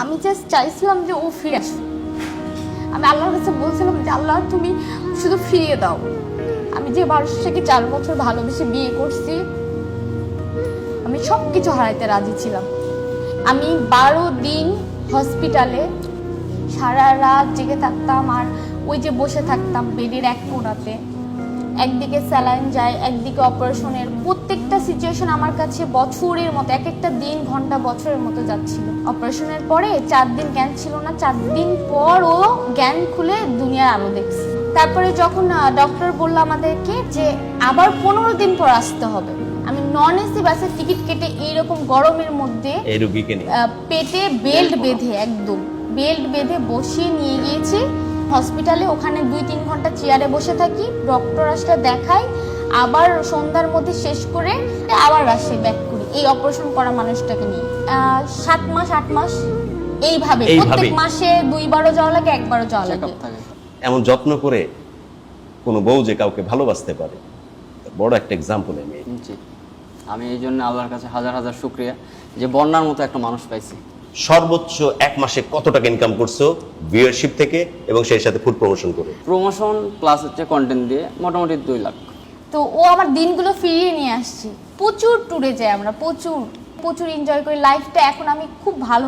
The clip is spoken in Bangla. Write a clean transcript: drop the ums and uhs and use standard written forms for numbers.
আমি জাস্ট চাইছিলাম যে ও ফিরে আসুক। আমি আল্লাহর কাছে বলছিলাম যে আল্লাহ তুমি শুধু ফিরিয়ে দাও। আমি যে মানুষটাকে 4 বছর ভালোবেসে বিয়ে করছি, আমি সব কিছু হারাইতে রাজি ছিলাম। আমি 12 দিন হসপিটালে সারা রাত জেগে থাকতাম, আর ওই যে বসে থাকতাম বেডের এক কোণাতে, একদিকে স্যালাইন যায়, একদিকে অপারেশনের। প্রত্যেকটা সিচুয়েশন আমার কাছে বছরের মতো, এক একটা দিন ঘন্টা বছরের মতো যাচ্ছিল। অপারেশনের পরে 4 দিন জ্ঞান ছিল না, 4 দিন পর ও জ্ঞান খুলে দুনিয়ার আলো দেখছে। তারপরে যখন ডক্টর বললো আমাদেরকে যে আবার 15 দিন পর আসতে হবে, আমি নন এসি বাসের টিকিট কেটে এইরকম গরমের মধ্যে এই রোগীকে নিয়ে পেটে বেল্ট বেঁধে, একদম বেল্ট বেঁধে বসিয়ে নিয়ে গিয়েছি হসপিটালে। ওখানে 2-3 ঘন্টা চেয়ারে বসে থাকি, ডক্টর আসলে দেখাই, আবার সন্ধ্যার মধ্যে শেষ করে আবার আসে ব্যাক করি এই অপারেশন করা মানুষটাকে নিয়ে। 7 মাস 8 মাস এইভাবে প্রত্যেক মাসে 2বারও যাওয়া লাগে, 1বারও যাওয়া লাগে। এমন যত্ন করে কোনো বউ যে কাউকে ভালোবাসতে পারে, বড় একটা এক্সাম্পল। আমি এই জন্য আল্লাহর কাছে হাজার হাজার শুকরিয়া যে বন্যার মতো একটা মানুষ পাইছি। সর্বোচ্চ 1 মাসে কত টাকা ইনকাম করছো ভিউয়ারশিপ থেকে এবং সেই সাথে ফুড প্রমোশন করে? প্রমোশন প্লাস হচ্ছে কন্টেন্ট দিয়ে মোটামুটি 2 লাখ। তো ও আমার দিনগুলো ফিরিয়ে নিয়ে আসছে। প্রচুর ট্যুরে যাই আমরা, প্রচুর এনজয় করি লাইফটা। এখন আমি খুব ভালো